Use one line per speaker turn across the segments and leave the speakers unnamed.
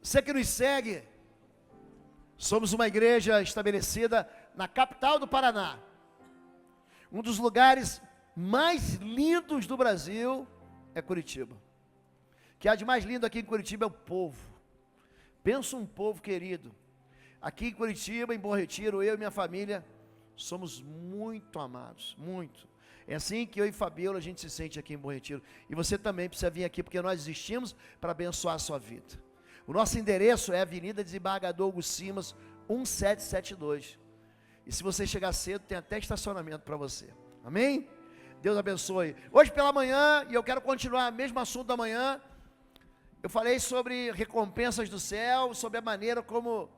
Você que nos segue, somos uma igreja estabelecida na capital do Paraná. Um dos lugares mais lindos do Brasil é Curitiba. O que há de mais lindo aqui em Curitiba é o povo. Pensa um povo querido. Aqui em Curitiba, em Bom Retiro, eu e minha família somos muito amados, muito. É assim que eu e Fabiola a gente se sente aqui em Bom Retiro. E você também precisa vir aqui, porque nós existimos para abençoar a sua vida. O nosso endereço é Avenida Desembargador Augusto Simas, 1772. E se você chegar cedo, tem até estacionamento para você. Amém? Deus abençoe. Hoje pela manhã, e eu quero continuar o mesmo assunto da manhã, eu falei sobre recompensas do céu, sobre a maneira como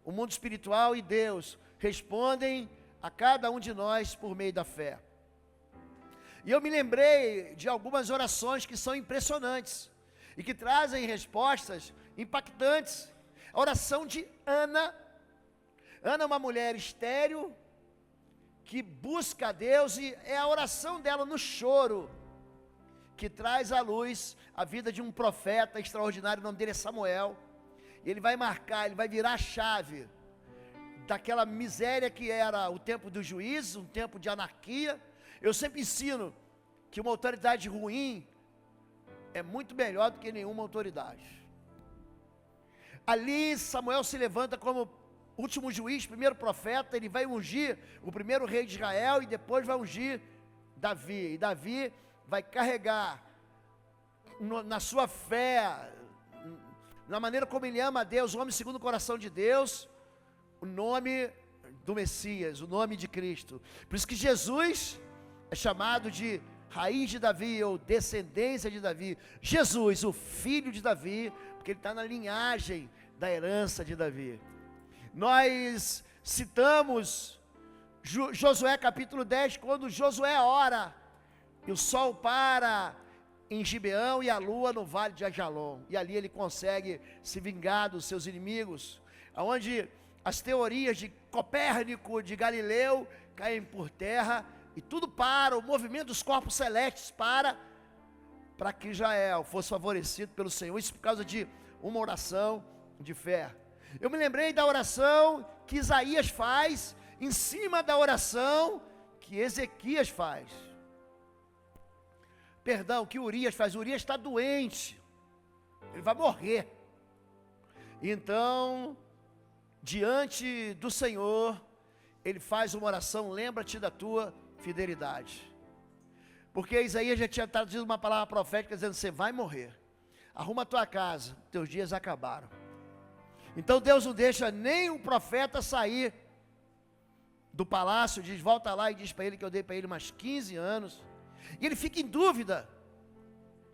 o mundo espiritual e Deus respondem a cada um de nós por meio da fé. E eu me lembrei de algumas orações que são impressionantes e que trazem respostas impactantes. A oração de Ana. Ana é uma mulher estéril que busca a Deus, e é a oração dela no choro que traz à luz a vida de um profeta extraordinário. O nome dele é Samuel. Ele vai marcar, ele vai virar a chave daquela miséria que era o tempo dos juízes, um tempo de anarquia. Eu sempre ensino que uma autoridade ruim é muito melhor do que nenhuma autoridade. Ali Samuel se levanta como último juiz, primeiro profeta. Ele vai ungir o primeiro rei de Israel e depois vai ungir Davi. E Davi vai carregar na sua fé, na maneira como ele ama a Deus, o homem segundo o coração de Deus, o nome do Messias, o nome de Cristo. Por isso que Jesus é chamado de raiz de Davi, ou descendência de Davi. Jesus, o filho de Davi, porque ele está na linhagem da herança de Davi. Nós citamos Josué capítulo 10, quando Josué ora, e o sol para em Gibeão e a lua no vale de Ajalon, e ali ele consegue se vingar dos seus inimigos, onde as teorias de Copérnico, de Galileu, caem por terra, e tudo para, o movimento dos corpos celestes para que Israel fosse favorecido pelo Senhor. Isso por causa de uma oração de fé. Eu me lembrei da oração que Isaías faz, em cima da oração que Ezequias faz. Perdão, que Urias faz. Urias está doente, ele vai morrer. Então, diante do Senhor, ele faz uma oração: lembra-te da tua fidelidade. Porque Isaías já tinha traduzido uma palavra profética dizendo: você vai morrer, arruma a tua casa, teus dias acabaram. Então Deus não deixa nem o profeta sair do palácio, diz: volta lá e diz para ele que eu dei para ele mais 15 anos, e ele fica em dúvida.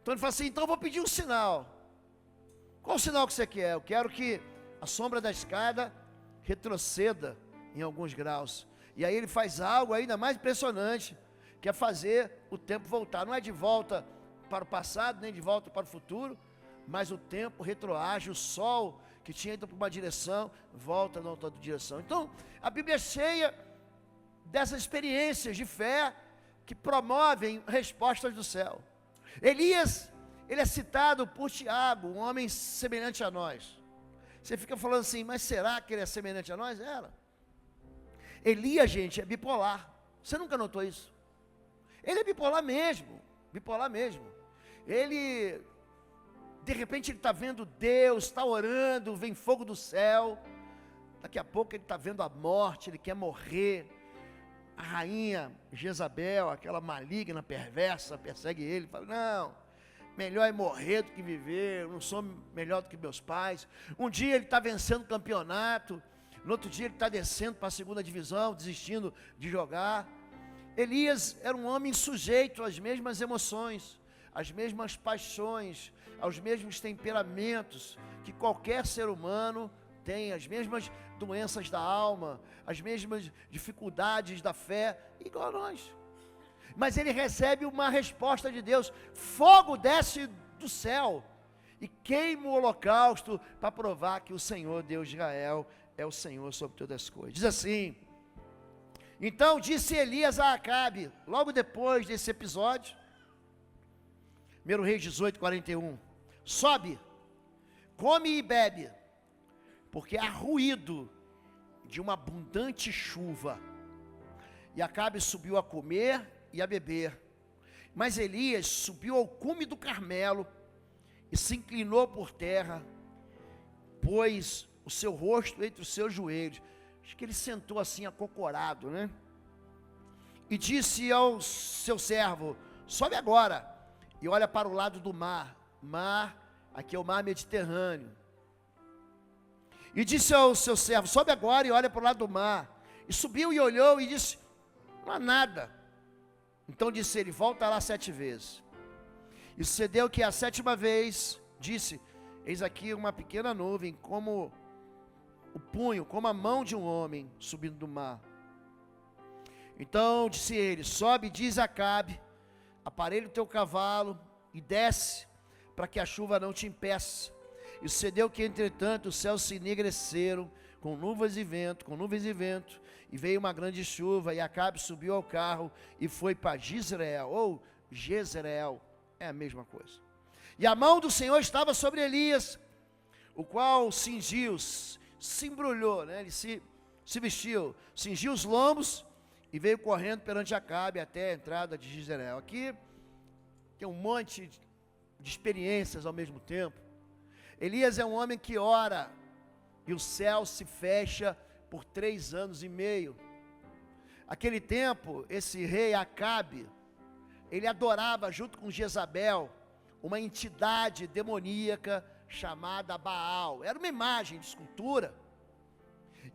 Então ele fala assim: então eu vou pedir um sinal. Qual o sinal que você quer? Eu quero que a sombra da escada retroceda em alguns graus. E aí ele faz algo ainda mais impressionante, que é fazer o tempo voltar. Não é de volta para o passado, nem de volta para o futuro, mas o tempo retroage. O sol que tinha ido para uma direção, volta na outra direção. Então, a Bíblia é cheia dessas experiências de fé que promovem respostas do céu. Elias, ele é citado por Tiago, um homem semelhante a nós. Você fica falando assim: mas será que ele é semelhante a nós? Era. Elias, gente, é bipolar. Você nunca notou isso? Ele é bipolar mesmo, bipolar mesmo. Ele, de repente ele está vendo Deus, está orando, vem fogo do céu. Daqui a pouco ele está vendo a morte, ele quer morrer. A rainha Jezabel, aquela maligna, perversa, persegue ele, fala: não, melhor é morrer do que viver, eu não sou melhor do que meus pais. Um dia ele está vencendo o campeonato, no outro dia ele está descendo para a segunda divisão, desistindo de jogar. Elias era um homem sujeito às mesmas emoções, às mesmas paixões, aos mesmos temperamentos que qualquer ser humano tem, as mesmas doenças da alma, as mesmas dificuldades da fé, igual a nós. Mas ele recebe uma resposta de Deus: fogo desce do céu e queima o holocausto, para provar que o Senhor, Deus de Israel, é o Senhor sobre todas as coisas. Diz assim, Então disse Elias a Acabe, logo depois desse episódio, 1 Reis 18, 41, sobe, come e bebe, porque há ruído de uma abundante chuva. E Acabe subiu a comer e a beber. Mas Elias subiu ao cume do Carmelo e se inclinou por terra, pôs o seu rosto entre os seus joelhos. Acho que ele sentou assim acocorado, né? E disse ao seu servo, sobe agora e olha para o lado do mar. Mar, aqui é o mar Mediterrâneo. E disse ao seu servo, sobe agora e olha para o lado do mar. E subiu e olhou e disse, não há nada. Então disse ele, volta lá 7 vezes. E sucedeu que a 7ª vez, disse, eis aqui uma pequena nuvem, como o punho, como a mão de um homem, subindo do mar. Então disse ele, sobe e diz a Acabe, aparelha o teu cavalo e desce, para que a chuva não te impeça. E sucedeu que, entretanto, os céus se enegreceram, com nuvens e vento, e veio uma grande chuva, e Acabe subiu ao carro, e foi para Jezreel, ou Jezreel, é a mesma coisa. E a mão do Senhor estava sobre Elias, o qual cingiu, se embrulhou, né? Ele se vestiu, cingiu os lombos, e veio correndo perante Acabe, até a entrada de Jezreel. Aqui tem um monte de experiências ao mesmo tempo. Elias é um homem que ora, e o céu se fecha por 3 anos e meio. Aquele tempo, esse rei Acabe, ele adorava junto com Jezabel, uma entidade demoníaca chamada Baal. Era uma imagem de escultura.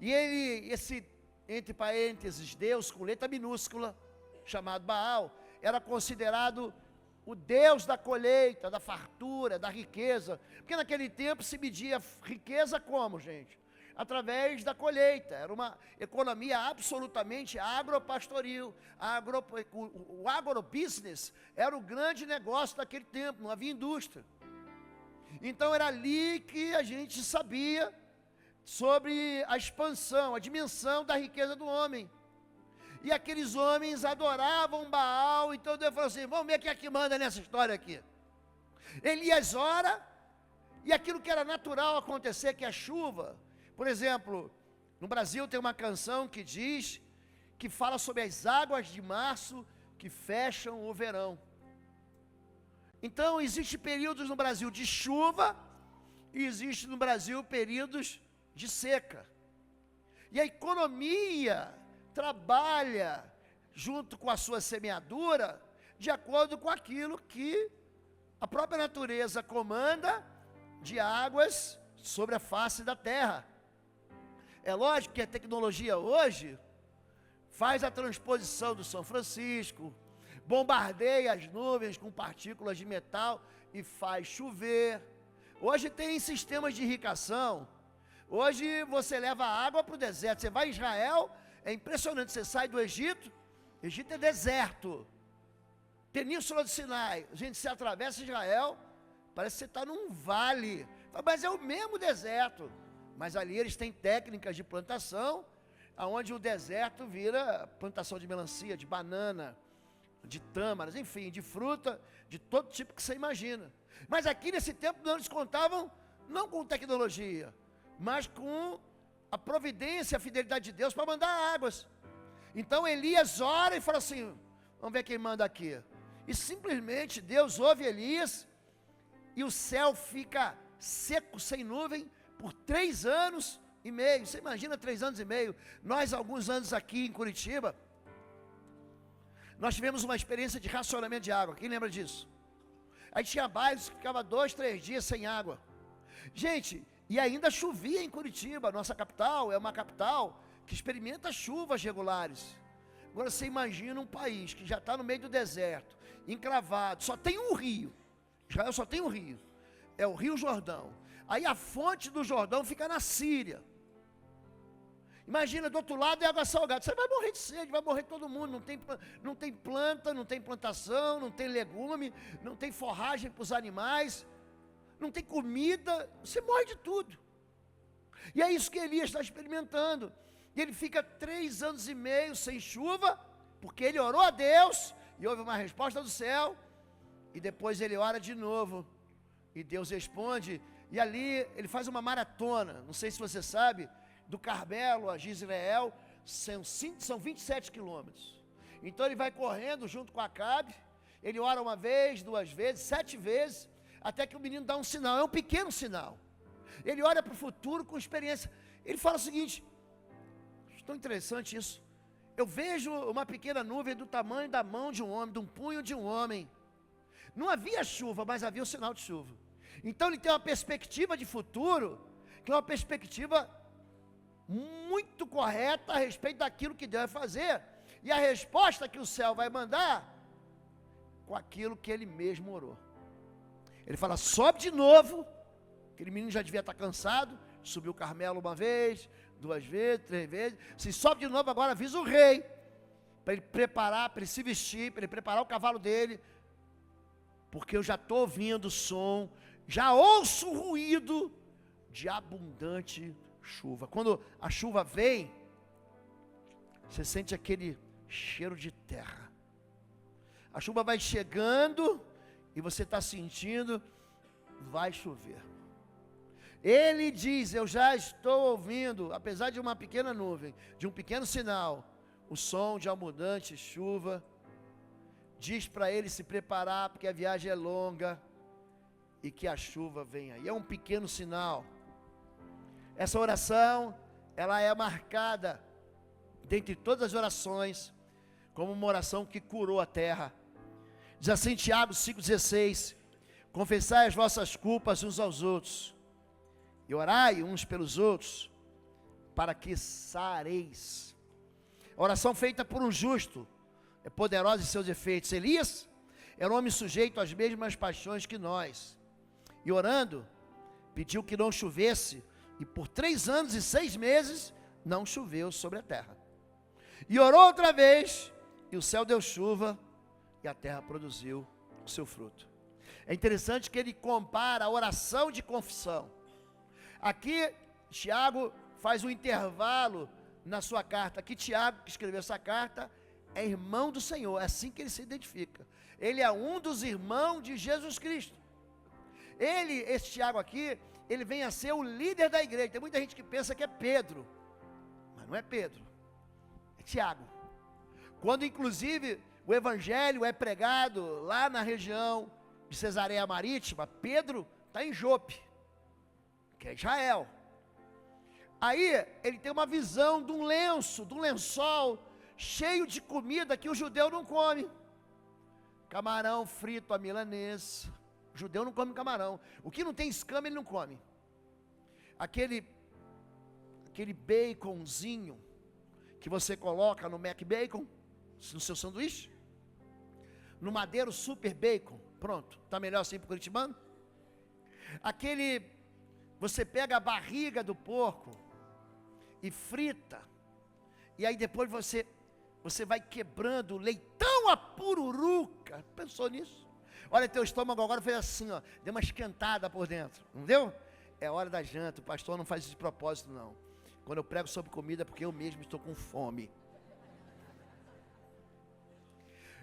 E ele, esse, entre parênteses, Deus com letra minúscula, chamado Baal, era considerado o Deus da colheita, da fartura, da riqueza. Porque naquele tempo se media riqueza como, gente? Através da colheita. Era uma economia absolutamente agropastoril. O agrobusiness era o grande negócio daquele tempo, não havia indústria. Então era ali que a gente sabia sobre a expansão, a dimensão da riqueza do homem. E aqueles homens adoravam Baal. Então Deus falou assim, vamos ver quem é que manda nessa história aqui. Elias ora, e aquilo que era natural acontecer, que é a chuva. Por exemplo, no Brasil tem uma canção que diz, que fala sobre as águas de março que fecham o verão. Então existem períodos no Brasil de chuva, e existe no Brasil períodos de seca. E a economia trabalha junto com a sua semeadura, de acordo com aquilo que a própria natureza comanda de águas sobre a face da terra. É lógico que a tecnologia hoje faz a transposição do São Francisco, bombardeia as nuvens com partículas de metal e faz chover. Hoje tem sistemas de irrigação. Hoje você leva água para o deserto. Você vai a Israel, é impressionante, você sai do Egito, Egito é deserto, Península do Sinai, a gente se atravessa Israel, parece que você está num vale, mas é o mesmo deserto, mas ali eles têm técnicas de plantação, onde o deserto vira plantação de melancia, de banana, de tâmaras, enfim, de fruta, de todo tipo que você imagina. Mas aqui nesse tempo não, eles contavam não com tecnologia, mas com a providência, a fidelidade de Deus para mandar águas. Então Elias ora e fala assim, vamos ver quem manda aqui. E simplesmente Deus ouve Elias, e o céu fica seco, sem nuvem, por 3 anos e meio. Você imagina 3 anos e meio? Nós, alguns anos aqui em Curitiba, nós tivemos uma experiência de racionamento de água. Quem lembra disso? Aí tinha bairros que ficava 2, 3 dias sem água. Gente, e ainda chovia em Curitiba, nossa capital é uma capital que experimenta chuvas regulares. Agora você imagina um país que já está no meio do deserto, encravado, só tem um rio. Israel só tem um rio, é o Rio Jordão. Aí a fonte do Jordão fica na Síria. Imagina, do outro lado é água salgada, você vai morrer de sede, vai morrer todo mundo, não tem planta, não tem plantação, não tem legume, não tem forragem para os animais, não tem comida, você morre de tudo. E é isso que Elias está experimentando. E ele fica 3 anos e meio sem chuva, porque ele orou a Deus, e houve uma resposta do céu, e depois ele ora de novo, e Deus responde, e ali ele faz uma maratona, não sei se você sabe, do Carmelo a Gisrael, são 27 quilômetros. Então ele vai correndo junto com Acabe, ele ora uma vez, 2 vezes, 7 vezes, até que o menino dá um sinal, é um pequeno sinal. Ele olha para o futuro com experiência. Ele fala o seguinte, tão interessante isso, eu vejo uma pequena nuvem do tamanho da mão de um homem, de um punho de um homem. Não havia chuva, mas havia o sinal de chuva. Então ele tem uma perspectiva de futuro, que é uma perspectiva muito correta a respeito daquilo que Deus vai fazer, e a resposta que o céu vai mandar, com aquilo que ele mesmo orou. Ele fala, sobe de novo, aquele menino já devia estar cansado, subiu o Carmelo uma vez, 2 vezes, 3 vezes, se sobe de novo agora, avisa o rei, para ele preparar, para ele se vestir, para ele preparar o cavalo dele, porque eu já estou ouvindo o som, já ouço o ruído de abundante chuva. Quando a chuva vem, você sente aquele cheiro de terra, a chuva vai chegando, e você está sentindo, vai chover. Ele diz, eu já estou ouvindo, apesar de uma pequena nuvem, de um pequeno sinal, o som de abundante chuva, diz para ele se preparar, porque a viagem é longa, e que a chuva vem aí, é um pequeno sinal. Essa oração, ela é marcada, dentre todas as orações, como uma oração que curou a terra. Diz assim Tiago 5,16, confessai as vossas culpas uns aos outros, e orai uns pelos outros, para que sareis. A oração feita por um justo, é poderosa em seus efeitos. Elias era um homem sujeito às mesmas paixões que nós, e orando, pediu que não chovesse, e por 3 anos e 6 meses, não choveu sobre a terra. E orou outra vez, e o céu deu chuva, e a terra produziu o seu fruto. É interessante que ele compara a oração de confissão. Aqui, Tiago faz um intervalo na sua carta. Aqui, Tiago, que escreveu essa carta, é irmão do Senhor, é assim que ele se identifica. Ele é um dos irmãos de Jesus Cristo. Esse Tiago aqui, ele vem a ser o líder da igreja. Tem muita gente que pensa que é Pedro, mas não é Pedro, é Tiago. Quando, inclusive, o evangelho é pregado lá na região de Cesareia Marítima, Pedro está em Jope, que é Israel. Aí ele tem uma visão de um lenço, de um lençol cheio de comida que o judeu não come. Camarão frito à milanesa. O judeu não come camarão. O que não tem escama ele não come. Aquele baconzinho que você coloca no Mac Bacon, no seu sanduíche, no Madeiro Super Bacon, pronto, está melhor assim para o curitibano? Você pega a barriga do porco e frita, e aí depois você vai quebrando o leitão a pururuca. Pensou nisso? Olha, teu estômago agora fez assim, ó, deu uma esquentada por dentro, não deu? É hora da janta, o pastor não faz isso de propósito não. Quando eu prego sobre comida é porque eu mesmo estou com fome.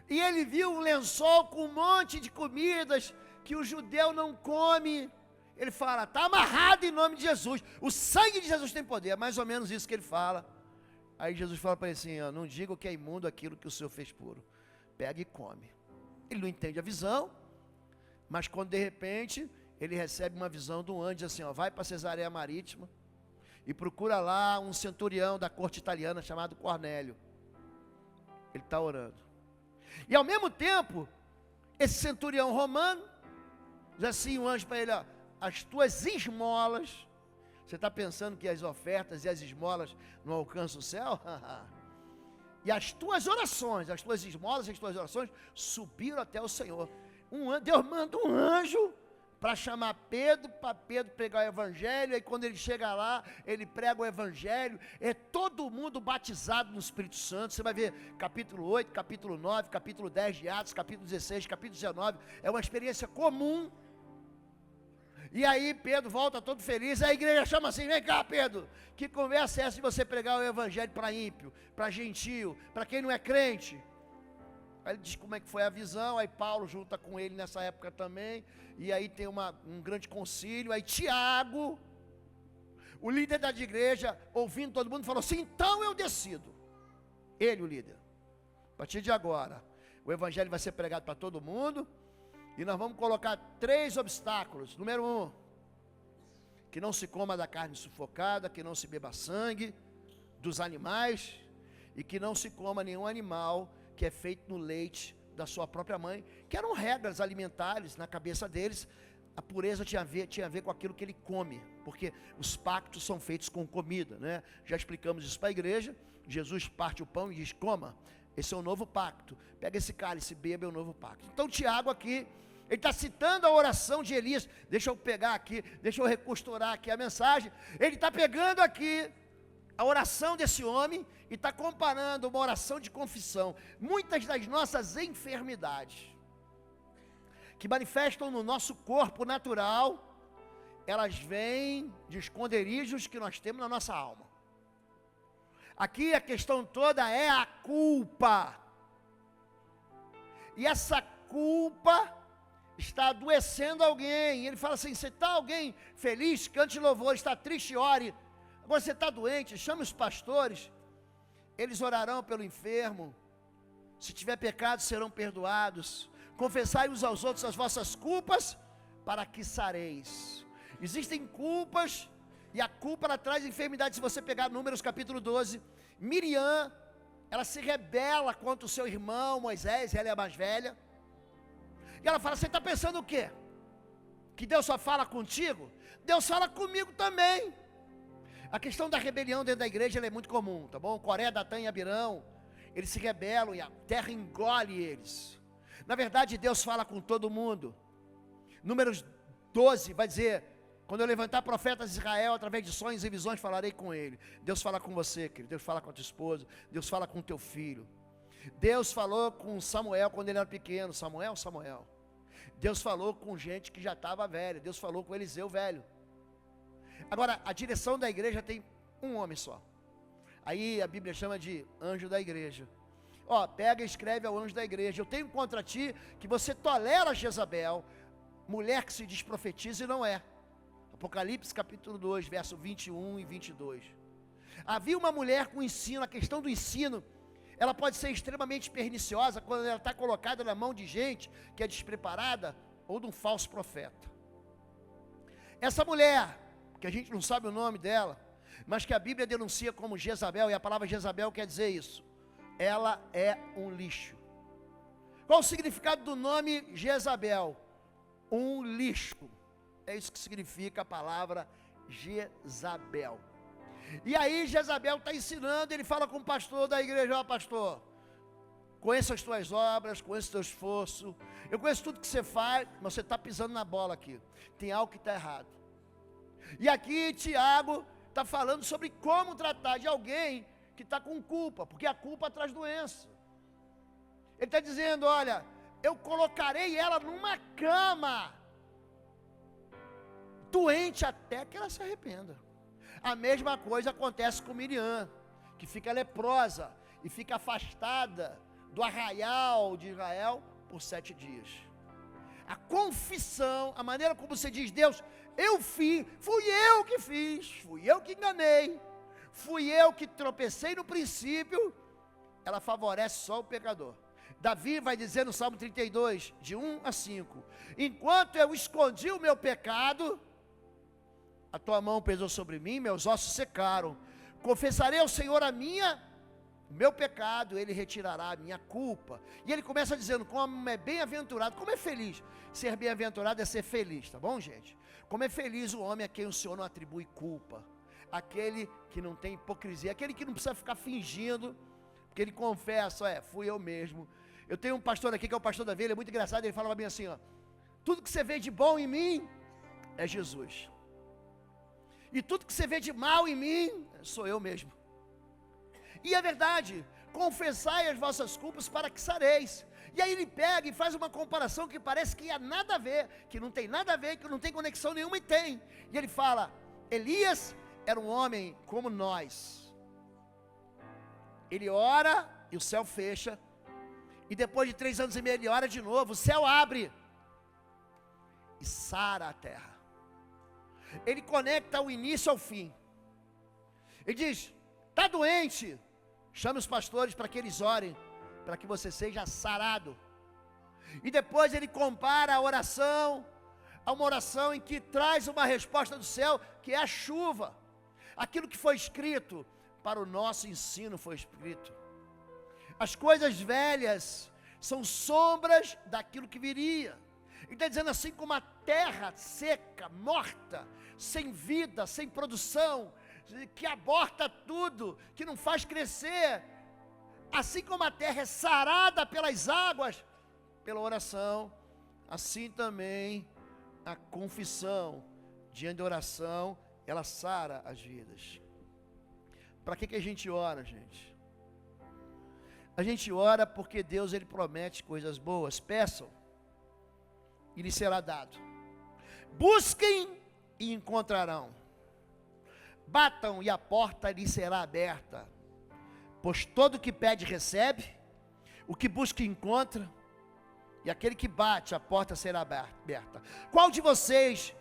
E ele viu um lençol com um monte de comidas que o judeu não come. Ele fala, está amarrado em nome de Jesus, o sangue de Jesus tem poder, é mais ou menos isso que ele fala. Aí Jesus fala para ele assim, ó, não diga que é imundo aquilo que o Senhor fez puro, pega e come. Ele não entende a visão, mas quando de repente ele recebe uma visão do anjo, diz assim, ó, vai para Cesareia Marítima e procura lá um centurião da corte italiana chamado Cornélio. Ele está orando. E ao mesmo tempo, esse centurião romano, diz assim o anjo para ele, ó, as tuas esmolas, você está pensando que as ofertas e as esmolas não alcançam o céu? E as tuas orações, as tuas esmolas e as tuas orações subiram até o Senhor. Deus manda um anjo para chamar Pedro, para Pedro pregar o evangelho, e aí quando ele chega lá, ele prega o evangelho, é todo mundo batizado no Espírito Santo. Você vai ver capítulo 8, capítulo 9, capítulo 10 de Atos, capítulo 16, capítulo 19, é uma experiência comum. E aí Pedro volta todo feliz, a igreja chama assim, vem cá Pedro, que conversa é essa de você pregar o evangelho para ímpio, para gentio, para quem não é crente? Aí ele diz como é que foi a visão, aí Paulo junta com ele nessa época também, e aí tem um grande concílio, aí Tiago, o líder da igreja, ouvindo todo mundo, falou assim, então eu decido, ele o líder, a partir de agora, o evangelho vai ser pregado para todo mundo, e nós vamos colocar 3 obstáculos. Número 1, que não se coma da carne sufocada, que não se beba sangue dos animais, e que não se coma nenhum animal que é feito no leite da sua própria mãe, que eram regras alimentares na cabeça deles. A pureza tinha a ver com aquilo que ele come, porque os pactos são feitos com comida, né? Já explicamos isso para a igreja. Jesus parte o pão e diz, coma, esse é o novo pacto, pega esse cálice, beba, é o novo pacto. Então Tiago aqui, ele está citando a oração de Elias. Deixa eu pegar aqui, deixa eu recosturar aqui a mensagem. Ele está pegando aqui a oração desse homem e está comparando uma oração de confissão. Muitas das nossas enfermidades que manifestam no nosso corpo natural, elas vêm de esconderijos que nós temos na nossa alma. Aqui a questão toda é a culpa. E essa culpa está adoecendo alguém. Ele fala assim, você está alguém feliz, cante louvor, está triste, ore. Agora você está doente, chame os pastores, eles orarão pelo enfermo. Se tiver pecado, serão perdoados. Confessai uns aos outros as vossas culpas, para que sareis. Existem culpas, e a culpa ela traz enfermidade. Se você pegar Números capítulo 12, Miriam, ela se rebela contra o seu irmão Moisés, ela é a mais velha. E ela fala, você está pensando o quê? Que Deus só fala contigo? Deus fala comigo também. A questão da rebelião dentro da igreja ela é muito comum, tá bom? Coré, Datã e Abirão, eles se rebelam e a terra engole eles. Na verdade, Deus fala com todo mundo. Números 12 vai dizer, quando eu levantar profetas de Israel, através de sonhos e visões, falarei com ele. Deus fala com você, querido. Deus fala com a tua esposa. Deus fala com o teu filho. Deus falou com Samuel quando ele era pequeno. Samuel. Deus falou com gente que já estava velha. Deus falou com Eliseu velho. Agora, a direção da igreja tem um homem só. Aí a Bíblia chama de anjo da igreja. Ó, pega e escreve ao anjo da igreja. Eu tenho contra ti que você tolera Jezabel, mulher que se diz profetiza e não é. Apocalipse capítulo 2, verso 21 e 22. Havia uma mulher com ensino, a questão do ensino, ela pode ser extremamente perniciosa quando ela está colocada na mão de gente que é despreparada ou de um falso profeta. Essa mulher, que a gente não sabe o nome dela, mas que a Bíblia denuncia como Jezabel, e a palavra Jezabel quer dizer isso, ela é um lixo. Qual o significado do nome Jezabel? Um lixo. É isso que significa a palavra Jezabel. E aí Jezabel está ensinando, ele fala com o pastor da igreja, ó pastor, conheço as tuas obras, conheço o teu esforço, eu conheço tudo que você faz, mas você está pisando na bola aqui, tem algo que está errado. E aqui Tiago está falando sobre como tratar de alguém que está com culpa, porque a culpa traz doença. Ele está dizendo, olha, eu colocarei ela numa cama, doente até que ela se arrependa. A mesma coisa acontece com Miriam, que fica leprosa e fica afastada do arraial de Israel por 7 dias. A confissão, a maneira como você diz, Deus, eu fiz, fui eu que fiz, fui eu que enganei, fui eu que tropecei no princípio, ela favorece só o pecador. Davi vai dizer no Salmo 32, de 1 a 5, enquanto eu escondi o meu pecado, a tua mão pesou sobre mim, meus ossos secaram. Confessarei ao Senhor o meu pecado, Ele retirará a minha culpa. E ele começa dizendo, como é bem-aventurado, como é feliz. Ser bem-aventurado é ser feliz, tá bom, gente? Como é feliz o homem a quem o Senhor não atribui culpa. Aquele que não tem hipocrisia, aquele que não precisa ficar fingindo, porque ele confessa, fui eu mesmo. Eu tenho um pastor aqui que é o pastor Davi, ele é muito engraçado, ele fala para mim assim, ó, tudo que você vê de bom em mim, é Jesus. E tudo que você vê de mal em mim, sou eu mesmo. E é verdade, confessai as vossas culpas para que sareis. E aí ele pega e faz uma comparação que parece que é nada a ver, que não tem nada a ver, que não tem conexão nenhuma, e tem. E ele fala, Elias era um homem como nós. Ele ora e o céu fecha, e depois de 3 anos e meio ele ora de novo, o céu abre, e sara a terra. Ele conecta o início ao fim. Ele diz, está doente, chame os pastores para que eles orem, para que você seja sarado. E depois ele compara a oração a uma oração em que traz uma resposta do céu, que é a chuva. Aquilo que foi escrito para o nosso ensino foi escrito. As coisas velhas são sombras daquilo que viria. Ele está dizendo assim, como a terra seca, morta, sem vida, sem produção, que aborta tudo, que não faz crescer, assim como a terra é sarada pelas águas, pela oração, assim também a confissão, diante da oração, ela sara as vidas. Para que a gente ora, gente? A gente ora porque Deus, Ele promete coisas boas. Peçam, e lhes será dado. Busquem e encontrarão. Batam e a porta lhes será aberta. Pois todo o que pede recebe, o que busca encontra, e aquele que bate, a porta será aberta. Qual de vocês,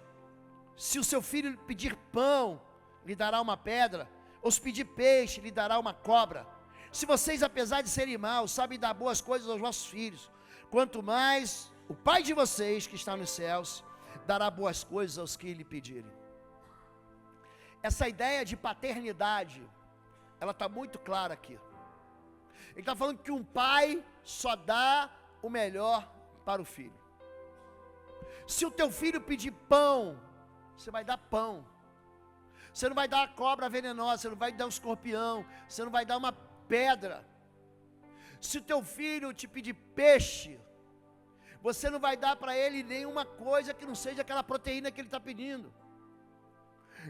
se o seu filho pedir pão, lhe dará uma pedra? Ou se pedir peixe, lhe dará uma cobra? Se vocês, apesar de serem maus, sabem dar boas coisas aos vossos filhos, quanto mais o Pai de vocês, que está nos céus, dará boas coisas aos que lhe pedirem. Essa ideia de paternidade, ela está muito clara aqui. Ele está falando que um pai só dá o melhor para o filho. Se o teu filho pedir pão, você vai dar pão. Você não vai dar a cobra venenosa, você não vai dar um escorpião, você não vai dar uma pedra. Se o teu filho te pedir peixe, você não vai dar para ele nenhuma coisa que não seja aquela proteína que ele está pedindo.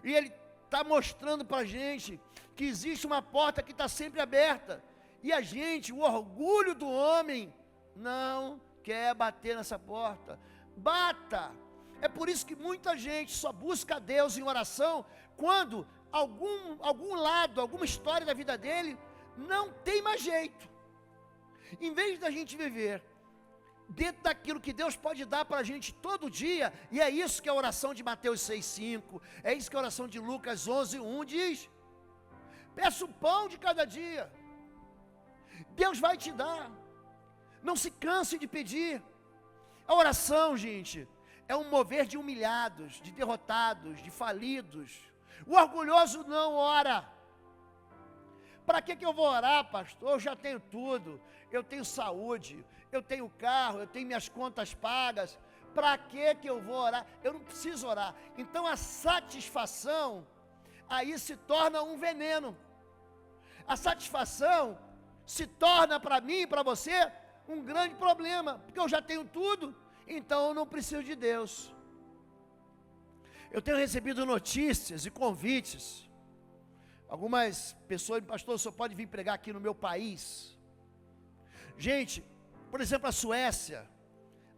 E ele está mostrando para a gente que existe uma porta que está sempre aberta. E a gente, o orgulho do homem, não quer bater nessa porta. Bata! É por isso que muita gente só busca a Deus em oração quando algum lado, alguma história da vida dele não tem mais jeito. Em vez da gente viver dentro daquilo que Deus pode dar para a gente todo dia, e é isso que a oração de Mateus 6,5, é isso que a oração de Lucas 11,1 diz. Peça o pão de cada dia, Deus vai te dar, não se canse de pedir. A oração, gente, é um mover de humilhados, de derrotados, de falidos. O orgulhoso não ora. Para que eu vou orar, pastor? Eu já tenho tudo, eu tenho saúde, eu tenho carro, eu tenho minhas contas pagas. Para que eu vou orar? Eu não preciso orar. Então a satisfação aí se torna um veneno. A satisfação se torna para mim e para você um grande problema, porque eu já tenho tudo, então eu não preciso de Deus. Eu tenho recebido notícias e convites. Algumas pessoas, pastor, o senhor pode vir pregar aqui no meu país? Gente, por exemplo, a Suécia,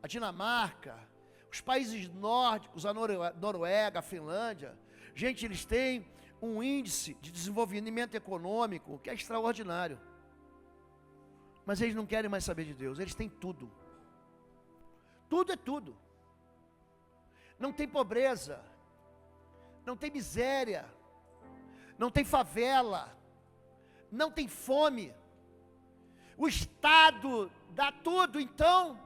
a Dinamarca, os países nórdicos, a Noruega, a Finlândia, gente, eles têm um índice de desenvolvimento econômico que é extraordinário. Mas eles não querem mais saber de Deus, eles têm tudo. Tudo é tudo. Não tem pobreza, não tem miséria, não tem favela, não tem fome. O Estado dá tudo, então,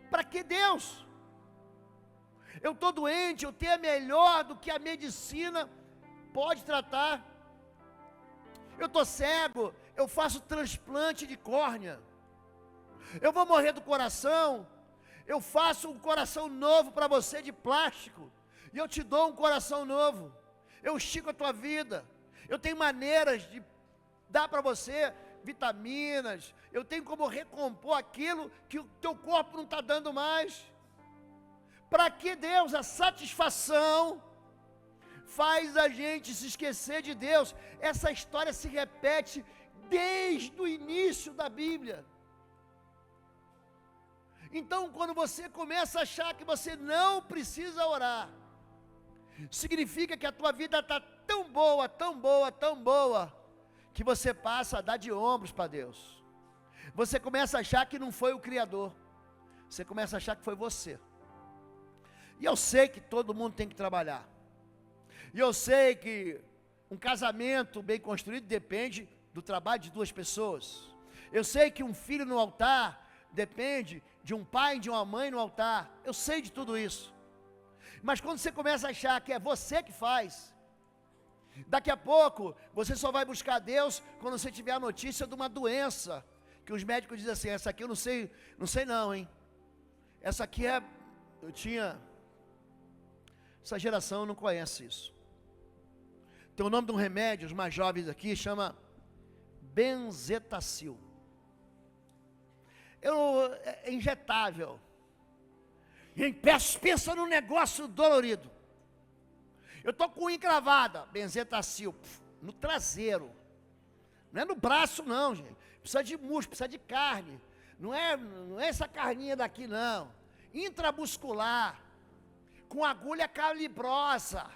para que Deus? Eu estou doente, eu tenho melhor do que a medicina pode tratar. Eu estou cego, eu faço transplante de córnea. Eu vou morrer do coração, eu faço um coração novo para você de plástico, e eu te dou um coração novo. Eu estico a tua vida, eu tenho maneiras de dar para você vitaminas, eu tenho como recompor aquilo que o teu corpo não está dando mais. Para que Deus? A satisfação faz a gente se esquecer de Deus. Essa história se repete desde o início da Bíblia. Então, quando você começa a achar que você não precisa orar, significa que a tua vida está tão boa, tão boa, tão boa, que você passa a dar de ombros para Deus. Você começa a achar que não foi o Criador, você começa a achar que foi você. E eu sei que todo mundo tem que trabalhar, e eu sei que um casamento bem construído depende do trabalho de duas pessoas. Eu sei que um filho no altar depende de um pai e de uma mãe no altar. Eu sei de tudo isso. Mas quando você começa a achar que é você que faz, daqui a pouco você só vai buscar Deus quando você tiver a notícia de uma doença, que os médicos dizem assim: essa aqui eu não sei não, hein? Essa aqui essa geração não conhece isso. Tem o nome de um remédio, os mais jovens aqui, chama Benzetacil. É injetável. E pensa num negócio dolorido. Eu estou com unha encravada, Benzetacil, no traseiro. Não é no braço não, gente. Precisa de músculo, precisa de carne. Não é essa carninha daqui não. Intramuscular, com agulha calibrosa.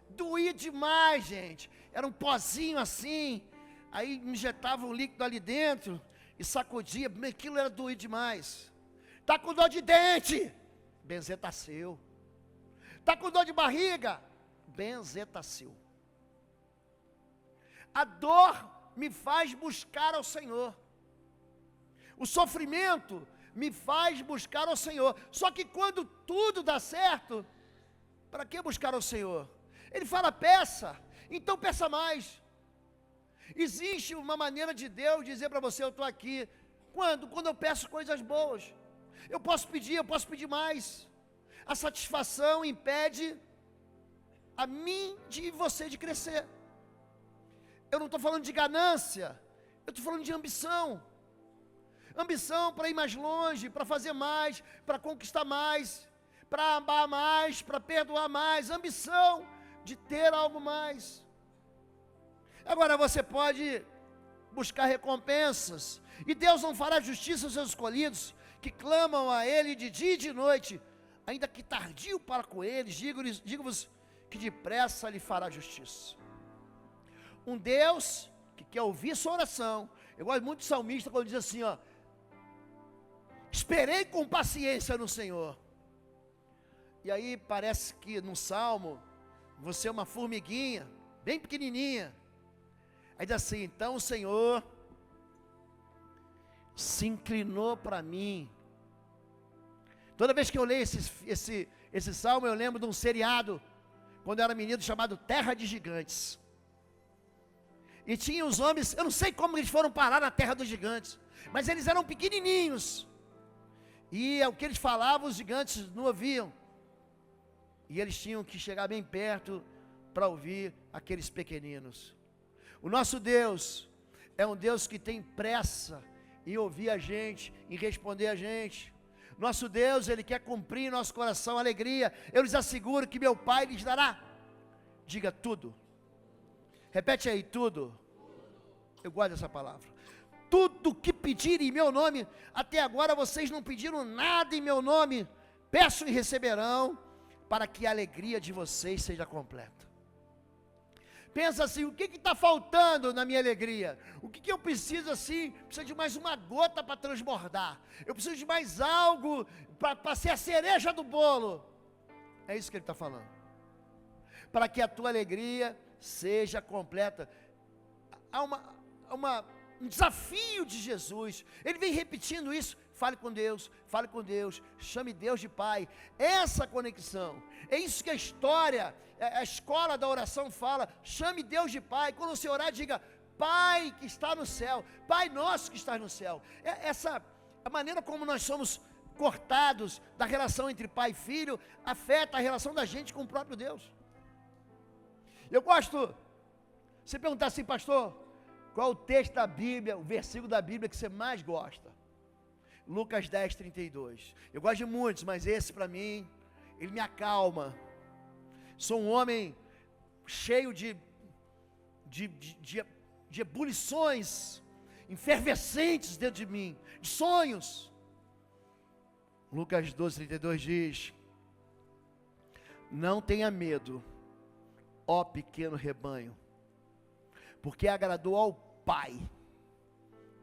Doía demais, gente. Era um pozinho assim. Aí injetava um líquido ali dentro e sacudia. Aquilo era doído demais. Está com dor de dente? Benzetacil. Está com dor de barriga? Benzetacil. A dor me faz buscar ao Senhor. O sofrimento me faz buscar ao Senhor. Só que quando tudo dá certo, para que buscar ao Senhor? Ele fala: peça, então peça mais. Existe uma maneira de Deus dizer para você: eu estou aqui. Quando? Quando eu peço coisas boas. Eu posso pedir mais. A satisfação impede a mim de você de crescer. Eu não estou falando de ganância, eu estou falando de ambição. Ambição para ir mais longe, para fazer mais, para conquistar mais, para amar mais, para perdoar mais. Ambição de ter algo mais. Agora você pode buscar recompensas, e Deus não fará justiça aos seus escolhidos, que clamam a Ele de dia e de noite. Ainda que tardio para com eles, digo-vos que depressa lhe fará justiça. Um Deus que quer ouvir sua oração. Eu gosto muito do salmista quando diz assim, ó: esperei com paciência no Senhor. E aí parece que no salmo você é uma formiguinha, bem pequenininha. Aí diz assim: então o Senhor se inclinou para mim. Toda vez que eu leio esse salmo, eu lembro de um seriado, quando eu era menino, chamado Terra de Gigantes. E tinha os homens, eu não sei como eles foram parar na Terra dos Gigantes, mas eles eram pequenininhos. E o que eles falavam, os gigantes não ouviam. E eles tinham que chegar bem perto para ouvir aqueles pequeninos. O nosso Deus é um Deus que tem pressa em ouvir a gente, em responder a gente. Nosso Deus, Ele quer cumprir em nosso coração alegria. Eu lhes asseguro que meu Pai lhes dará. Diga tudo. Repete aí, tudo. Eu gosto dessa palavra. Tudo que pedirem em meu nome. Até agora vocês não pediram nada em meu nome. Peço e receberão, para que a alegria de vocês seja completa. Pensa assim: o que está faltando na minha alegria? O que eu preciso assim? Preciso de mais uma gota para transbordar. Eu preciso de mais algo para ser a cereja do bolo. É isso que ele está falando. Para que a tua alegria seja completa. Há um desafio de Jesus. Ele vem repetindo isso. Fale com Deus, chame Deus de Pai. Essa conexão, é isso que a história, a escola da oração fala. Chame Deus de Pai. Quando você orar, diga: Pai que está no céu, Pai nosso que está no céu. A maneira como nós somos cortados da relação entre pai e filho, afeta a relação da gente com o próprio Deus. Eu gosto, você perguntar assim: pastor, qual o texto da Bíblia, o versículo da Bíblia que você mais gosta? Lucas 10, 32. Eu gosto de muitos, mas esse para mim, ele me acalma. Sou um homem cheio de de ebulições efervescentes dentro de mim, de sonhos. Lucas 12:32 diz: não tenha medo, ó pequeno rebanho, porque agradou ao Pai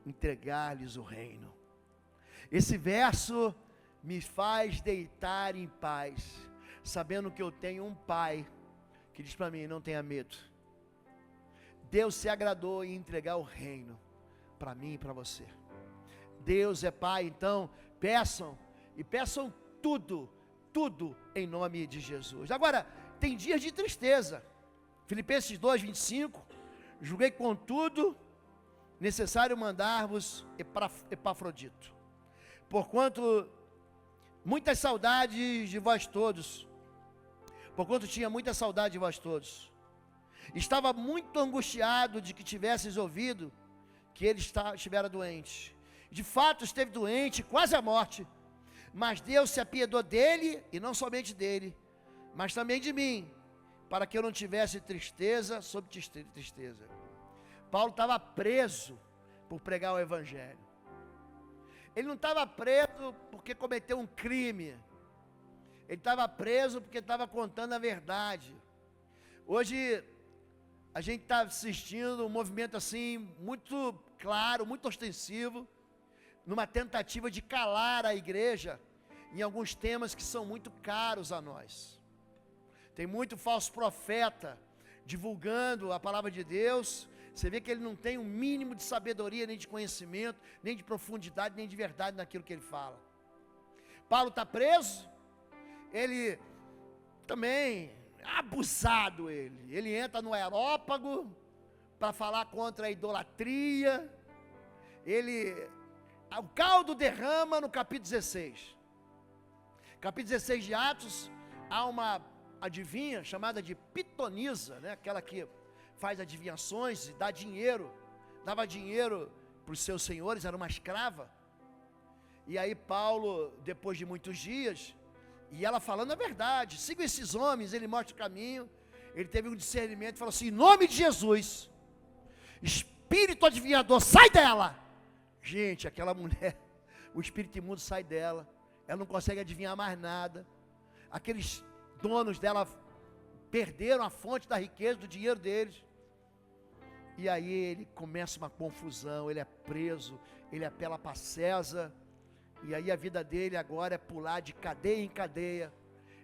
entregar-lhes o reino. Esse verso me faz deitar em paz, sabendo que eu tenho um Pai que diz para mim: não tenha medo. Deus se agradou em entregar o reino para mim e para você. Deus é Pai, então peçam, e peçam tudo, tudo em nome de Jesus. Agora, tem dias de tristeza. Filipenses 2:25, julguei contudo necessário mandar-vos Epafrodito, porquanto muitas saudades de vós todos, porquanto tinha muita saudade de vós todos. Estava muito angustiado de que tivesseis ouvido que ele estivera doente. De fato esteve doente, quase à morte, mas Deus se apiedou dele, e não somente dele, mas também de mim, para que eu não tivesse tristeza sobre tristeza. Paulo estava preso por pregar o evangelho. Ele não estava preso porque cometeu um crime. Ele estava preso porque estava contando a verdade. Hoje a gente está assistindo um movimento assim, muito claro, muito ostensivo, numa tentativa de calar a igreja em alguns temas que são muito caros a nós. Tem muito falso profeta divulgando a palavra de Deus. Você vê que ele não tem um mínimo de sabedoria, nem de conhecimento, nem de profundidade, nem de verdade naquilo que ele fala. Paulo está preso, ele também, abusado ele entra no Areópago para falar contra a idolatria. O caldo derrama no capítulo 16. Capítulo 16 de Atos, há uma adivinha chamada de pitonisa, né? Aquela que faz adivinhações e dá dinheiro, dava dinheiro para os seus senhores, era uma escrava. E aí Paulo, depois de muitos dias, e ela falando a verdade, siga esses homens, ele mostra o caminho, ele teve um discernimento e falou assim: em nome de Jesus, espírito adivinhador, sai dela. Gente, aquela mulher, o espírito imundo sai dela, ela não consegue adivinhar mais nada. Aqueles donos dela perderam a fonte da riqueza, do dinheiro deles. E aí ele começa uma confusão, ele é preso, ele apela para César. E aí a vida dele agora é pular de cadeia em cadeia.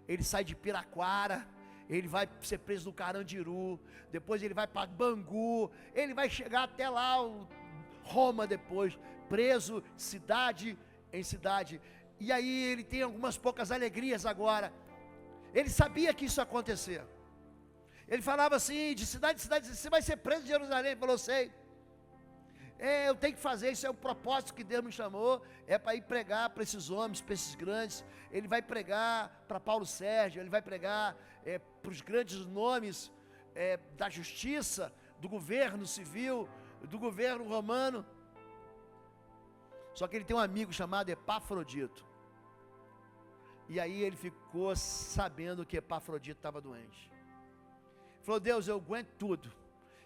Ele sai de Piraquara, ele vai ser preso no Carandiru, depois ele vai para Bangu, ele vai chegar até lá, Roma depois, preso cidade em cidade. E aí ele tem algumas poucas alegrias agora. Ele sabia que isso ia acontecer. Ele falava assim, de cidade em cidade: você vai ser preso em Jerusalém. Ele falou: sei. Eu tenho que fazer, isso é o propósito que Deus me chamou, é para ir pregar para esses homens, para esses grandes. Ele vai pregar para Paulo Sérgio, ele vai pregar para os grandes nomes da justiça, do governo civil, do governo romano. Só que ele tem um amigo chamado Epafrodito. E aí ele ficou sabendo que Epafrodito estava doente. Falou: Deus, eu aguento tudo.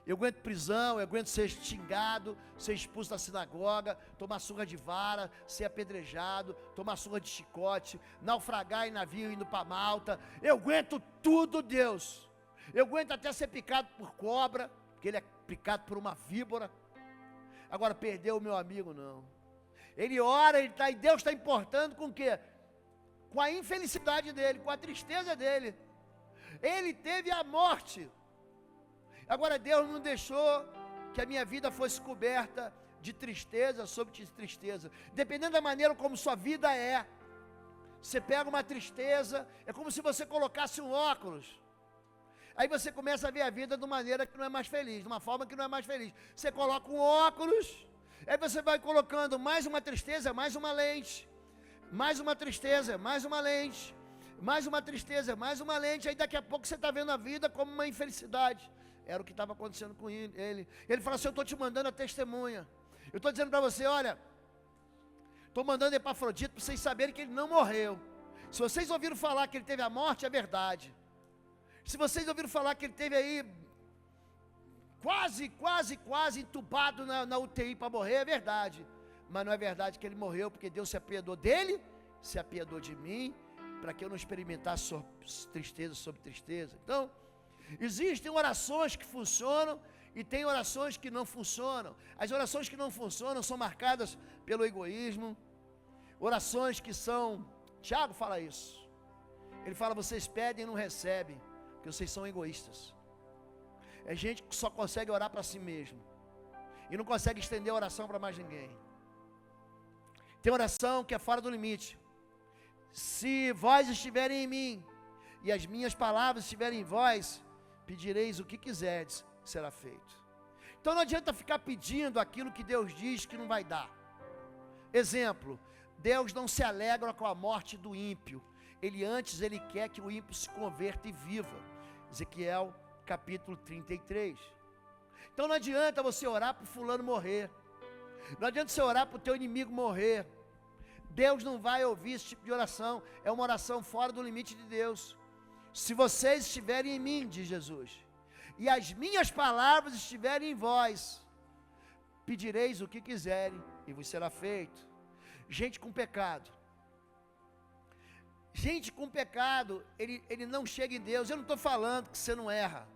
Eu aguento prisão, eu aguento ser xingado, ser expulso da sinagoga, tomar surra de vara, ser apedrejado, tomar surra de chicote, naufragar em navio indo para Malta. Eu aguento tudo, Deus. Eu aguento até ser picado por cobra, porque ele é picado por uma víbora. Agora, perder o meu amigo, não. Ele ora, e Deus está importando com o quê? Com a infelicidade dele, com a tristeza dele. Ele teve a morte. Agora Deus não deixou que a minha vida fosse coberta de tristeza sobre tristeza. Dependendo da maneira como sua vida é, você pega uma tristeza, é como se você colocasse um óculos. Aí você começa a ver a vida de uma maneira que não é mais feliz, de uma forma que não é mais feliz. Você coloca um óculos, aí você vai colocando mais uma tristeza, mais uma lente. Mais uma tristeza, mais uma lente. Mais uma tristeza, mais uma lente. Aí daqui a pouco você está vendo a vida como uma infelicidade. Era o que estava acontecendo com ele. Ele fala assim: eu estou te mandando a testemunha. Eu estou dizendo para você: olha, estou mandando Epafrodito para vocês saberem que ele não morreu. Se vocês ouviram falar que ele teve a morte, é verdade. Se vocês ouviram falar que ele teve aí quase entubado na UTI para morrer, é verdade. Mas não é verdade que ele morreu porque Deus se apiedou dele, se apiedou de mim, para que eu não experimentasse tristeza sobre tristeza. Então, existem orações que funcionam e tem orações que não funcionam. As orações que não funcionam são marcadas pelo egoísmo. Orações que são, Tiago fala isso. Ele fala, vocês pedem e não recebem, porque vocês são egoístas. É gente que só consegue orar para si mesmo e não consegue estender a oração para mais ninguém. Tem oração que é fora do limite. Se vós estiverem em mim e as minhas palavras estiverem em vós, pedireis o que quiserdes, será feito. Então não adianta ficar pedindo aquilo que Deus diz que não vai dar. Exemplo, Deus não se alegra com a morte do ímpio. Ele quer que o ímpio se converta e viva. Ezequiel capítulo 33. Então não adianta você orar para o fulano morrer. Não adianta você orar para o teu inimigo morrer. Deus não vai ouvir esse tipo de oração. É uma oração fora do limite de Deus. Se vocês estiverem em mim, diz Jesus, e as minhas palavras estiverem em vós, pedireis o que quiserem e vos será feito. Gente com pecado, ele não chega em Deus. Eu não estou falando que você não erra,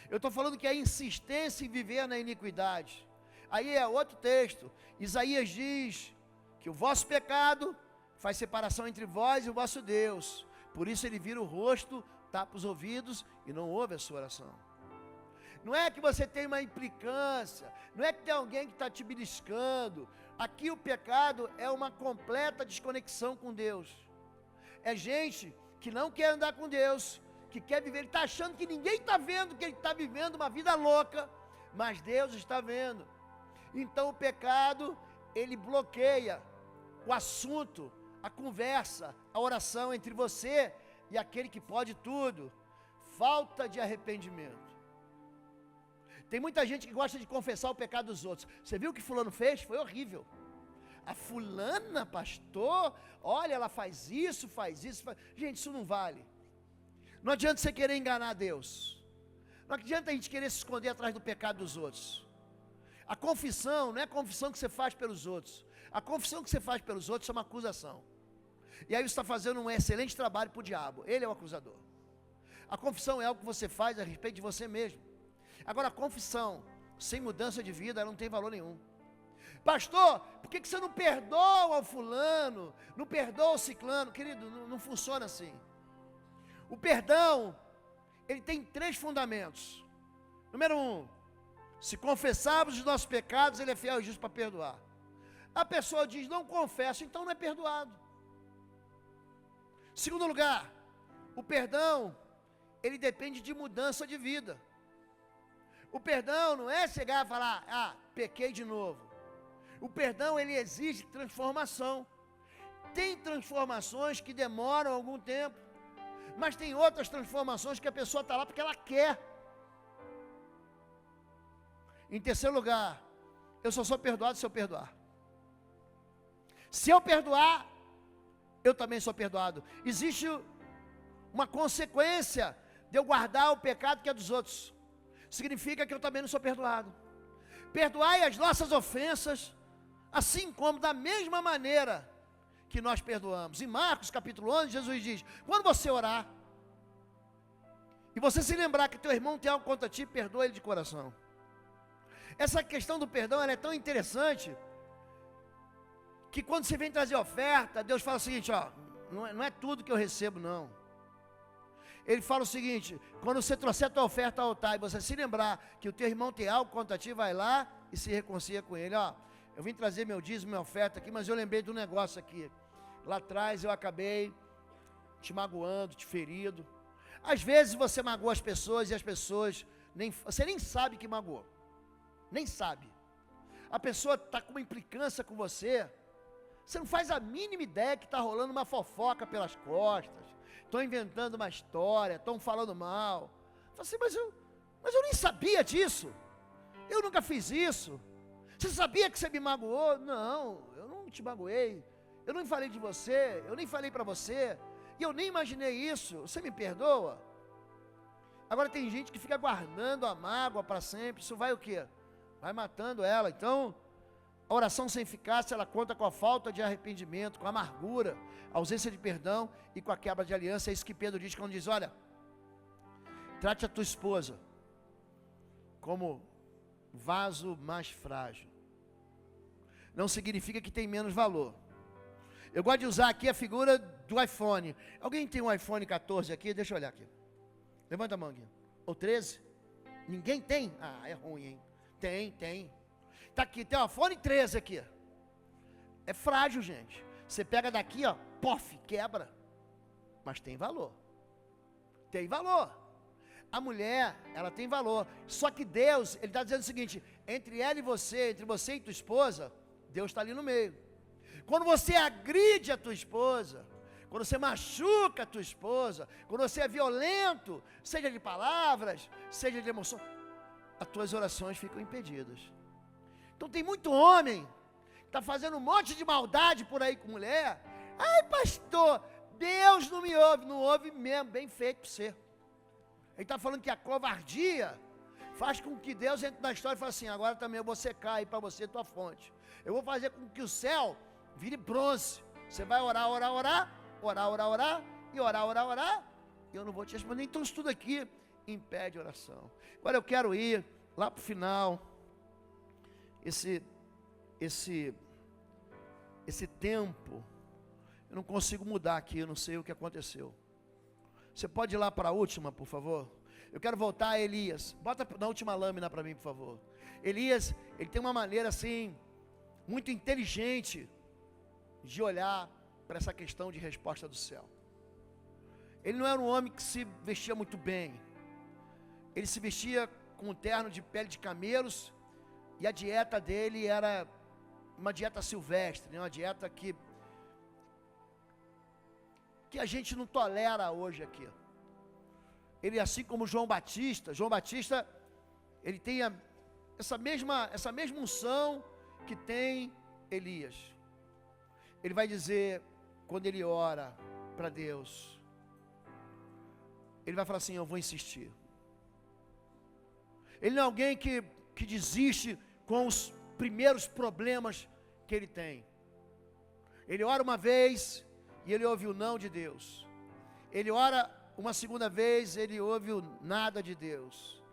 eu estou falando que a insistência em viver na iniquidade. Aí é outro texto. Isaías diz que o vosso pecado faz separação entre vós e o vosso Deus, por isso ele vira o rosto, tapa os ouvidos e não ouve a sua oração. Não é que você tem uma implicância, não é que tem alguém que está te beliscando. Aqui o pecado é uma completa desconexão com Deus. É gente que não quer andar com Deus, que quer viver, ele está achando que ninguém está vendo, que ele está vivendo uma vida louca, mas Deus está vendo. Então o pecado, ele bloqueia o assunto, a conversa, a oração entre você e aquele que pode tudo. Falta de arrependimento. Tem muita gente que gosta de confessar o pecado dos outros. Você viu o que fulano fez? Foi horrível. A fulana, pastor, olha, ela faz isso. Gente, isso não vale. Não adianta você querer enganar Deus. Não adianta a gente querer se esconder atrás do pecado dos outros. A confissão não é a confissão que você faz pelos outros. A confissão que você faz pelos outros é uma acusação. E aí você está fazendo um excelente trabalho para o diabo. Ele é o acusador. A confissão é algo que você faz a respeito de você mesmo. Agora a confissão sem mudança de vida, ela não tem valor nenhum. Pastor, por que você não perdoa o fulano, não perdoa o ciclano? Querido, não funciona assim. O perdão, ele tem 3 fundamentos. Número 1, se confessarmos os nossos pecados, ele é fiel e justo para perdoar. A pessoa diz, não confesso, então não é perdoado. Segundo lugar, o perdão, ele depende de mudança de vida. O perdão não é chegar e falar, pequei de novo. O perdão, ele exige transformação. Tem transformações que demoram algum tempo, mas tem outras transformações que a pessoa está lá porque ela quer. Em terceiro lugar, eu só sou perdoado se eu perdoar. Se eu perdoar, eu também sou perdoado. Existe uma consequência de eu guardar o pecado que é dos outros. Significa que eu também não sou perdoado. Perdoai as nossas ofensas, assim como da mesma maneira que nós perdoamos. Em Marcos capítulo 11, Jesus diz, quando você orar, e você se lembrar que teu irmão tem algo contra ti, perdoa ele de coração. Essa questão do perdão, ela é tão interessante, que quando você vem trazer oferta, Deus fala o seguinte, não é tudo que eu recebo não. Ele fala o seguinte, quando você trouxer a tua oferta ao altar, e você se lembrar que o teu irmão tem algo contra ti, vai lá e se reconcilia com ele. Eu vim trazer meu dízimo, minha oferta aqui, mas eu lembrei de um negócio aqui. Lá atrás eu acabei te magoando, te ferido. Às vezes você magoa as pessoas e as pessoas, você nem sabe que magoou. Nem sabe. A pessoa está com uma implicância com você, você não faz a mínima ideia que está rolando uma fofoca pelas costas, estão inventando uma história, estão falando mal. Fala assim, mas eu nem sabia disso, eu nunca fiz isso. Você sabia que você me magoou? Não, eu não te magoei, eu não falei de você, eu nem falei para você, e eu nem imaginei isso, você me perdoa? Agora tem gente que fica guardando a mágoa para sempre, isso vai o quê? Vai matando ela. Então, a oração sem eficácia, ela conta com a falta de arrependimento, com a amargura, a ausência de perdão e com a quebra de aliança. É isso que Pedro diz quando diz, olha, trate a tua esposa como vaso mais frágil. Não significa que tem menos valor. Eu gosto de usar aqui a figura do iPhone. Alguém tem um iPhone 14 aqui? Deixa eu olhar aqui. Levanta a mão aqui. Ou 13? Ninguém tem? Ah, é ruim, hein? Tem. Tá aqui, tem um iPhone 13 aqui. É frágil, gente. Você pega daqui, ó, pof, quebra. Mas tem valor. Tem valor. A mulher, ela tem valor. Só que Deus, Ele está dizendo o seguinte, entre ela e você, entre você e tua esposa, Deus está ali no meio. Quando você agride a tua esposa, quando você machuca a tua esposa, quando você é violento, seja de palavras, seja de emoção, as tuas orações ficam impedidas. Então tem muito homem que está fazendo um monte de maldade por aí com mulher. Ai, pastor, Deus não me ouve. Não ouve mesmo, bem feito para você. Ele está falando que a covardia faz com que Deus entre na história e fale assim, agora também eu vou secar aí para você tua fonte. Eu vou fazer com que o céu vire bronze. Você vai orar, e eu não vou te responder. Então isso tudo aqui impede a oração. Agora eu quero ir lá para o final. Esse tempo, eu não consigo mudar aqui, eu não sei o que aconteceu. Você pode ir lá para a última, por favor? Eu quero voltar a Elias. Bota na última lâmina para mim, por favor. Elias, ele tem uma maneira assim, muito inteligente, de olhar para essa questão de resposta do céu. Ele não era um homem que se vestia muito bem. Ele se vestia com um terno de pele de camelos, e a dieta dele era uma dieta silvestre, uma dieta que a gente não tolera hoje aqui. Ele, assim como João Batista, ele tem essa mesma unção que tem Elias. Ele vai dizer, quando ele ora para Deus, ele vai falar assim, eu vou insistir. Ele não é alguém que desiste com os primeiros problemas que ele tem. Ele ora uma vez e ele ouve o não de Deus. Ele ora uma segunda vez, ele ouve o nada de Deus.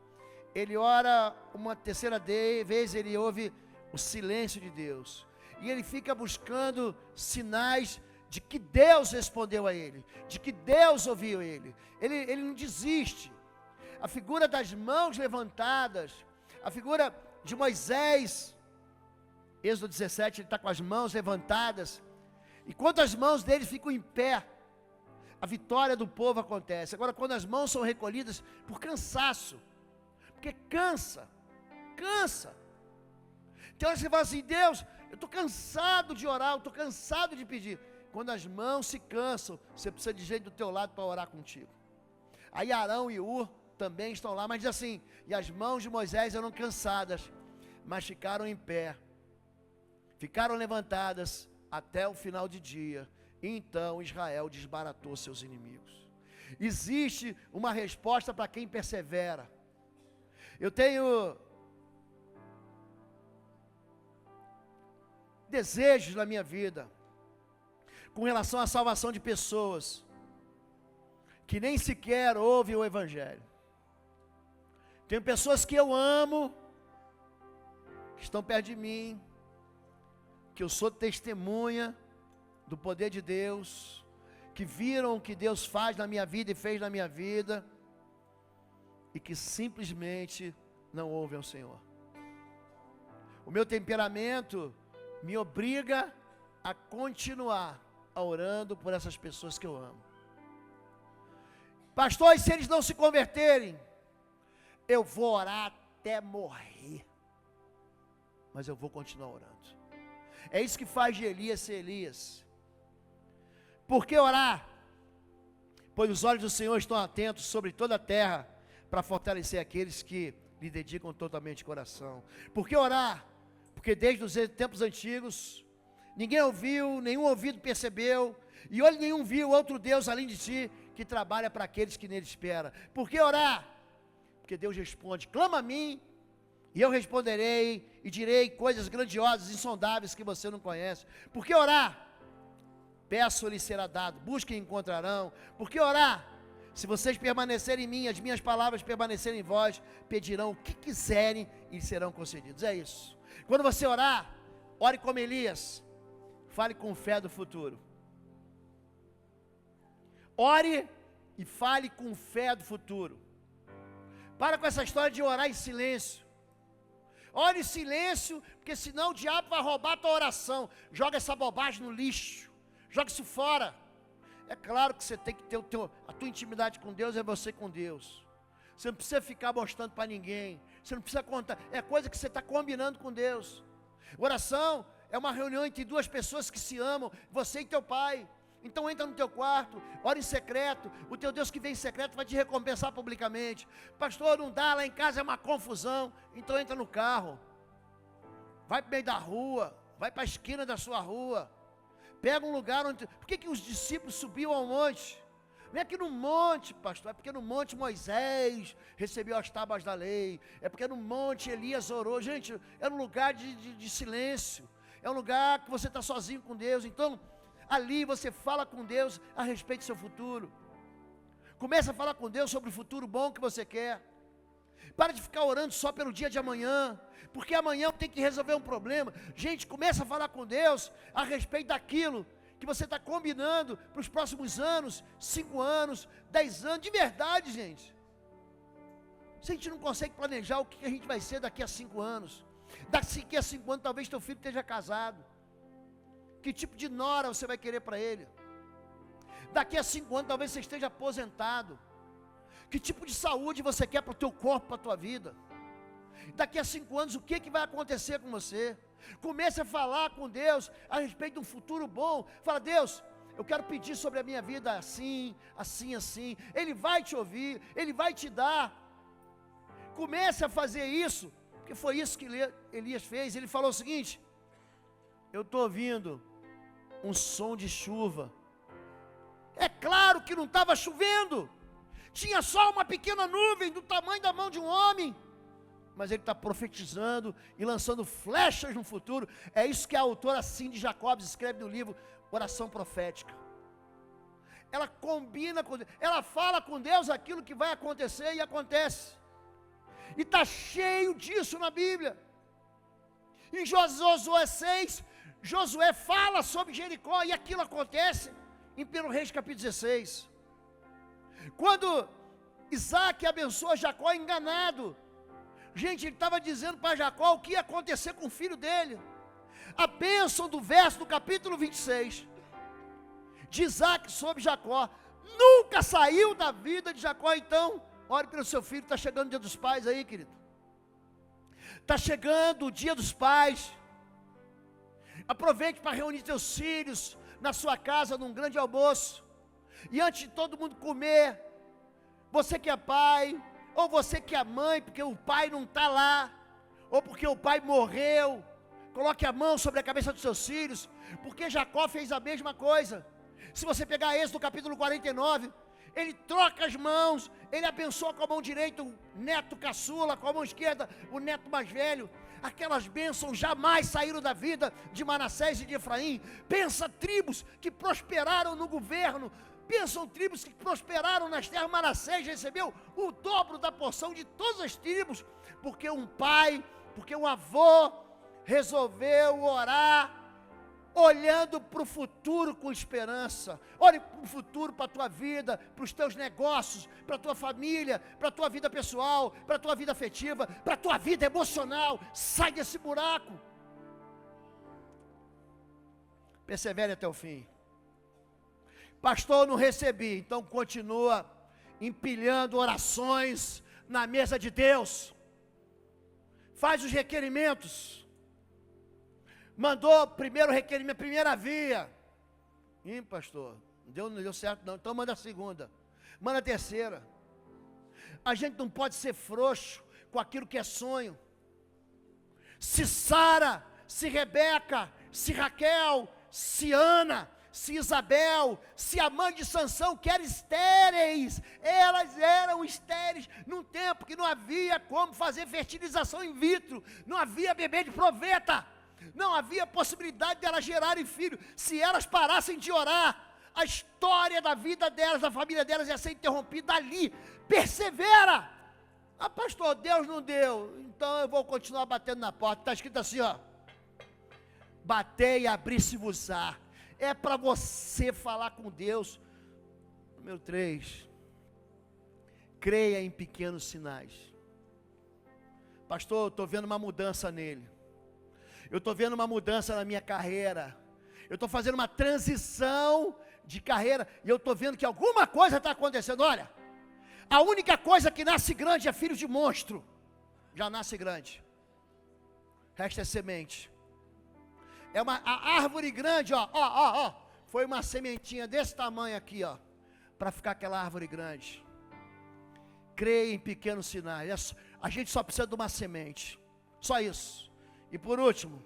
Ele ora uma terceira vez, ele ouve o silêncio de Deus. E ele fica buscando sinais de que Deus respondeu a ele, de que Deus ouviu ele. Ele não desiste. A figura das mãos levantadas, a figura de Moisés, Êxodo 17, ele está com as mãos levantadas, e quando as mãos dele ficam em pé, a vitória do povo acontece. Agora, quando as mãos são recolhidas por cansaço, porque cansa, tem hora que você fala assim, Deus, eu estou cansado de orar, eu estou cansado de pedir. Quando as mãos se cansam, você precisa de gente do teu lado para orar contigo. Aí Arão e Ur também estão lá, mas diz assim, e as mãos de Moisés eram cansadas, mas ficaram em pé, ficaram levantadas até o final de dia. E então Israel desbaratou seus inimigos. Existe uma resposta para quem persevera. Eu tenho desejos na minha vida com relação à salvação de pessoas que nem sequer ouvem o Evangelho. Tem pessoas que eu amo, que estão perto de mim, que eu sou testemunha do poder de Deus, que viram o que Deus faz na minha vida e fez na minha vida, e que simplesmente não ouvem ao Senhor. O meu temperamento me obriga a continuar orando por essas pessoas que eu amo. Pastor, e se eles não se converterem? Eu vou orar até morrer, mas eu vou continuar orando. É isso que faz de Elias ser Elias. Por que orar? Pois os olhos do Senhor estão atentos sobre toda a terra, para fortalecer aqueles que lhe dedicam totalmente o coração. Por que orar? Porque desde os tempos antigos, ninguém ouviu, nenhum ouvido percebeu, e olho nenhum viu outro Deus além de ti, que trabalha para aqueles que nele esperam. Por que orar? Porque Deus responde, clama a mim, e eu responderei, e direi coisas grandiosas, insondáveis, que você não conhece. Por que orar? Peço-lhe será dado, busquem e encontrarão. Por que orar? Se vocês permanecerem em mim, as minhas palavras permanecerem em vós, pedirão o que quiserem e serão concedidos. É isso. Quando você orar, ore como Elias, fale com fé do futuro. Ore e fale com fé do futuro. Para com essa história de orar em silêncio. Ore em silêncio, porque senão o diabo vai roubar a tua oração. Joga essa bobagem no lixo. Joga isso fora. É claro que você tem que ter a tua intimidade com Deus, é você com Deus. Você não precisa ficar mostrando para ninguém. Você não precisa contar. É coisa que você está combinando com Deus. Oração é uma reunião entre duas pessoas que se amam, você e teu pai. Então entra no teu quarto, ora em secreto. O teu Deus que vem em secreto vai te recompensar publicamente. Pastor, não dá, lá em casa é uma confusão. Então entra no carro. Vai para o meio da rua. Vai para a esquina da sua rua. Pega um lugar onde... Por que os discípulos subiam ao monte? Não é que no monte, pastor, é porque no monte Moisés recebeu as tábuas da lei. É porque no monte Elias orou. Gente, é um lugar de silêncio. É um lugar que você está sozinho com Deus. Então, ali você fala com Deus a respeito do seu futuro. Começa a falar com Deus sobre o futuro bom que você quer. Para de ficar orando só pelo dia de amanhã, porque amanhã tem que resolver um problema. Gente, começa a falar com Deus a respeito daquilo que você está combinando para os próximos anos, 5 anos, 10 anos, de verdade, gente. Se a gente não consegue planejar o que a gente vai ser daqui a 5 anos, daqui a 5 anos talvez teu filho esteja casado, que tipo de nora você vai querer para ele? Daqui a 5 anos talvez você esteja aposentado. Que tipo de saúde você quer para o teu corpo, para a tua vida? Daqui a 5 anos, o que vai acontecer com você? Comece a falar com Deus a respeito de um futuro bom. Fala, Deus, eu quero pedir sobre a minha vida assim, assim, assim. Ele vai te ouvir, Ele vai te dar. Comece a fazer isso, porque foi isso que Elias fez. Ele falou o seguinte: eu estou ouvindo um som de chuva. É claro que não estava chovendo. Tinha só uma pequena nuvem do tamanho da mão de um homem. Mas ele está profetizando e lançando flechas no futuro. É isso que a autora Cindy Jacobs escreve no livro Oração Profética. Ela combina com Deus, ela fala com Deus aquilo que vai acontecer e acontece. E está cheio disso na Bíblia. Em Josué 6, Josué fala sobre Jericó e aquilo acontece em 1 Reis capítulo 16. Quando Isaac abençoa Jacó enganado, gente, ele estava dizendo para Jacó o que ia acontecer com o filho dele. A bênção do verso do capítulo 26 de Isaac sobre Jacó nunca saiu da vida de Jacó. Então, ore pelo seu filho. Está chegando o dia dos pais aí, querido. Está chegando o dia dos pais. Aproveite para reunir seus filhos na sua casa num grande almoço. E antes de todo mundo comer, você que é pai, ou você que é mãe, porque o pai não está lá, ou porque o pai morreu, coloque a mão sobre a cabeça dos seus filhos, porque Jacó fez a mesma coisa. Se você pegar Êxodo capítulo 49, ele troca as mãos, ele abençoa com a mão direita o neto caçula, com a mão esquerda o neto mais velho. Aquelas bênçãos jamais saíram da vida de Manassés e de Efraim. Pensa tribos que prosperaram no governo, pensam tribos que prosperaram nas terras. Manassés recebeu o dobro da porção de todas as tribos, porque um pai, porque um avô resolveu orar, olhando para o futuro com esperança. Olhe para o futuro, para a tua vida, para os teus negócios, para a tua família, para a tua vida pessoal, para a tua vida afetiva, para a tua vida emocional. Sai desse buraco. Persevere até o fim. Pastor, não recebi. Então continua empilhando orações na mesa de Deus. Faz os requerimentos. Mandou primeiro requerimento, primeira via. Pastor, não deu certo não. Então manda a segunda. Manda a terceira. A gente não pode ser frouxo com aquilo que é sonho. Se Sara, se Rebeca, se Raquel, se Ana se Isabel, se a mãe de Sansão, que eram estéreis, elas eram estéreis num tempo que não havia como fazer fertilização in vitro, não havia bebê de proveta, não havia possibilidade de elas gerarem filho. Se elas parassem de orar, a história da vida delas, da família delas ia ser interrompida ali. Persevera! Ah, pastor, Deus não deu, então eu vou continuar batendo na porta. Está escrito assim, ó: batei e abri-se-vos-á. É para você falar com Deus. Número 3, creia em pequenos sinais. Pastor, eu estou vendo uma mudança nele, eu estou vendo uma mudança na minha carreira, eu estou fazendo uma transição de carreira, e eu estou vendo que alguma coisa está acontecendo. Olha, a única coisa que nasce grande é filho de monstro. Já nasce grande. O resto é semente. A árvore grande, ó, foi uma sementinha desse tamanho aqui, ó, para ficar aquela árvore grande. Creia em pequenos sinais. A gente só precisa de uma semente. Só isso. E por último,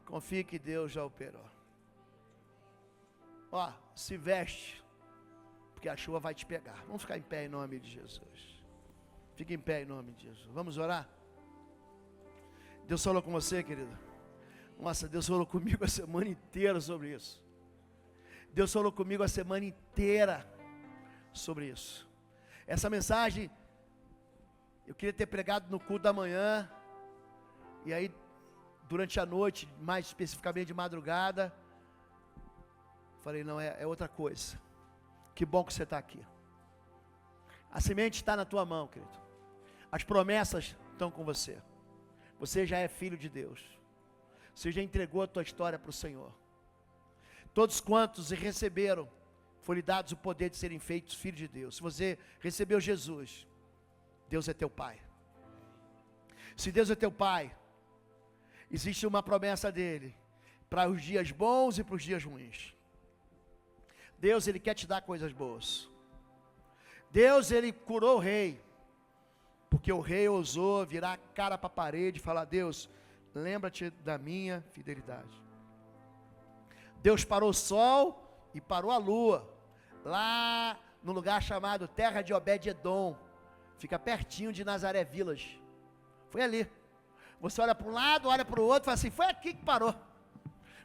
confie que Deus já operou. Ó, se veste, porque a chuva vai te pegar. Vamos ficar em pé em nome de Jesus. Fique em pé em nome de Jesus. Vamos orar? Deus falou com você, querido? Nossa, Deus falou comigo a semana inteira sobre isso. Deus falou comigo a semana inteira sobre isso. Essa mensagem, eu queria ter pregado no culto da manhã, e aí, durante a noite, mais especificamente de madrugada, falei, não, é outra coisa. Que bom que você está aqui. A semente está na tua mão, querido. As promessas estão com você. Você já é filho de Deus. Você já entregou a tua história para o Senhor. Todos quantos receberam, foi-lhe dados o poder de serem feitos filhos de Deus. Se você recebeu Jesus, Deus é teu Pai. Se Deus é teu Pai, existe uma promessa dele, para os dias bons e para os dias ruins. Deus, Ele quer te dar coisas boas. Deus, Ele curou o rei, porque o rei ousou virar a cara para a parede e falar: Deus, lembra-te da minha fidelidade. Deus parou o sol e parou a lua, lá no lugar chamado Terra de Obed-Edom, fica pertinho de Nazaré Village. Foi ali. Você olha para um lado, olha para o outro e fala assim: foi aqui que parou.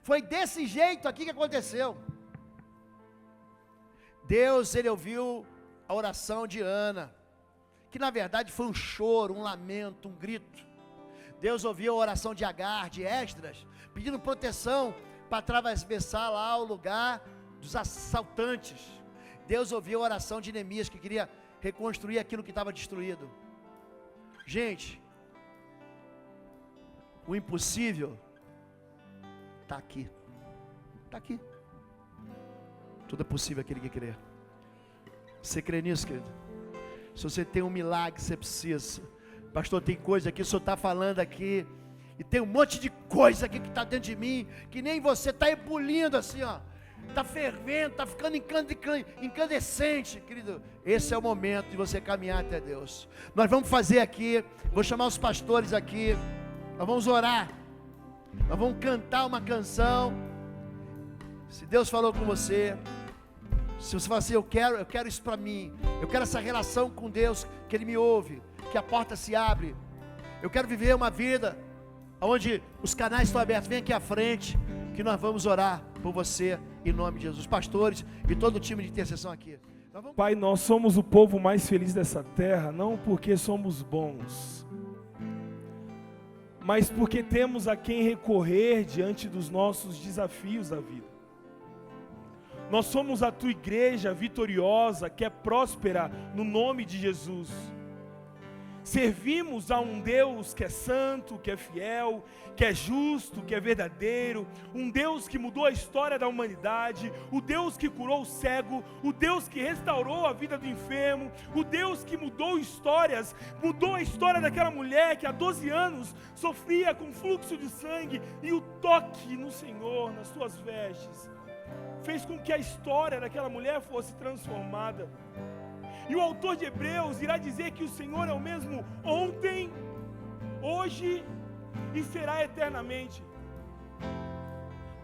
Foi desse jeito aqui que aconteceu. Deus, Ele ouviu a oração de Ana, que na verdade foi um choro, um lamento, um grito. Deus ouviu a oração de Agar, de Esdras, pedindo proteção para atravessar lá o lugar dos assaltantes. Deus ouviu a oração de Neemias, que queria reconstruir aquilo que estava destruído. Gente, o impossível está aqui. Está aqui. Tudo é possível aquele que crê. Você crê nisso, querido? Se você tem um milagre, você precisa. Pastor, tem coisa aqui, o senhor está falando aqui, e tem um monte de coisa aqui que está dentro de mim, que nem você, está ebulindo assim, ó, está fervendo, está ficando incandescente, querido. Esse é o momento de você caminhar até Deus. Nós vamos fazer aqui, vou chamar os pastores aqui, nós vamos orar, nós vamos cantar uma canção. Se Deus falou com você, se você falar assim: eu quero isso para mim, eu quero essa relação com Deus, que Ele me ouve, que a porta se abre, eu quero viver uma vida onde os canais estão abertos, vem aqui à frente, que nós vamos orar por você, em nome de Jesus, os pastores e todo o time de intercessão aqui.
Pai, nós somos o povo mais feliz dessa terra, não porque somos bons, mas porque temos a quem recorrer diante dos nossos desafios da vida. Nós somos a tua igreja vitoriosa, que é próspera no nome de Jesus. Servimos a um Deus que é santo, que é fiel, que é justo, que é verdadeiro, um Deus que mudou a história da humanidade, o Deus que curou o cego, o Deus que restaurou a vida do enfermo, o Deus que mudou histórias, mudou a história daquela mulher que há 12 anos sofria com fluxo de sangue, e o toque no Senhor, nas suas vestes, fez com que a história daquela mulher fosse transformada. E o autor de Hebreus irá dizer que o Senhor é o mesmo ontem, hoje e será eternamente.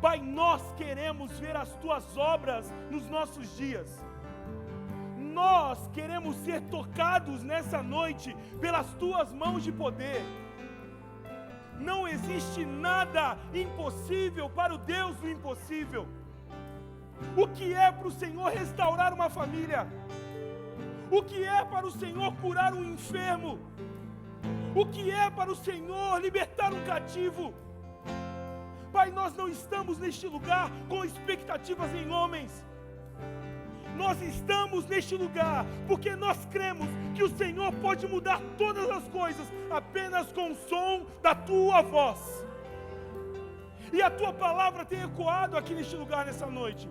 Pai, nós queremos ver as Tuas obras nos nossos dias. Nós queremos ser tocados nessa noite pelas Tuas mãos de poder. Não existe nada impossível para o Deus do impossível. O que é para o Senhor restaurar uma família? O que é para o Senhor curar um enfermo? O que é para o Senhor libertar um cativo? Pai, nós não estamos neste lugar com expectativas em homens. Nós estamos neste lugar porque nós cremos que o Senhor pode mudar todas as coisas apenas com o som da Tua voz. E a Tua palavra tem ecoado aqui neste lugar nessa noite.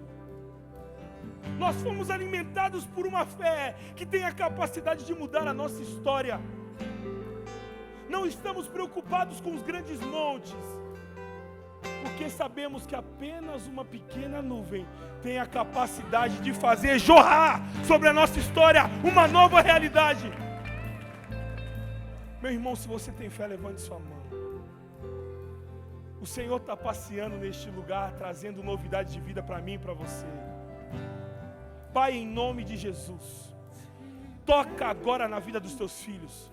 Nós fomos alimentados por uma fé que tem a capacidade de mudar a nossa história. Não estamos preocupados com os grandes montes, porque sabemos que apenas uma pequena nuvem tem a capacidade de fazer jorrar sobre a nossa história uma nova realidade. Meu irmão, se você tem fé, levante sua mão. O Senhor está passeando neste lugar, trazendo novidade de vida para mim e para você. Pai, em nome de Jesus, toca agora na vida dos Teus filhos.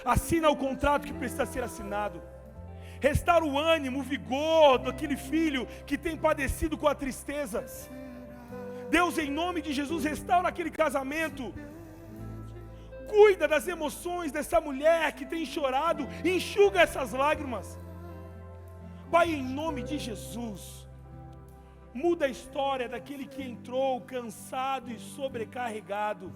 Assina o contrato que precisa ser assinado. Restaura o ânimo, o vigor daquele filho que tem padecido com a tristeza. Deus, em nome de Jesus, restaura aquele casamento. Cuida das emoções dessa mulher que tem chorado, enxuga essas lágrimas. Pai, em nome de Jesus, muda a história daquele que entrou cansado e sobrecarregado.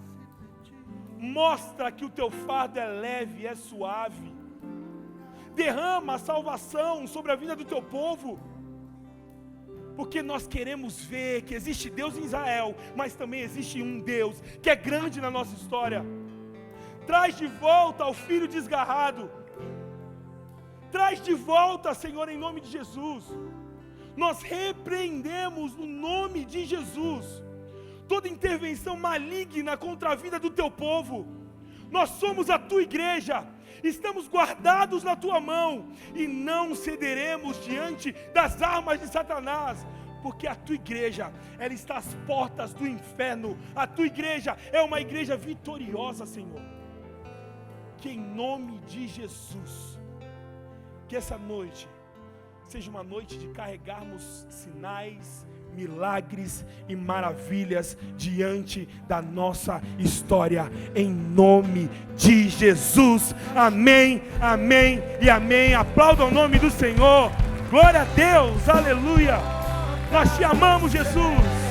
Mostra que o Teu fardo é leve, é suave. Derrama a salvação sobre a vida do Teu povo, porque nós queremos ver que existe Deus em Israel, mas também existe um Deus que é grande na nossa história. Traz de volta o filho desgarrado. Traz de volta, Senhor, em nome de Jesus. Nós repreendemos no nome de Jesus toda intervenção maligna contra a vida do Teu povo. Nós somos a Tua igreja, estamos guardados na Tua mão e não cederemos diante das armas de Satanás, porque a Tua igreja, ela está às portas do inferno. A Tua igreja é uma igreja vitoriosa, Senhor. Que em nome de Jesus, que essa noite seja uma noite de carregarmos sinais, milagres e maravilhas diante da nossa história, em nome de Jesus. Amém, amém e amém. Aplauda o nome do Senhor. Glória a Deus, aleluia. Nós Te amamos, Jesus.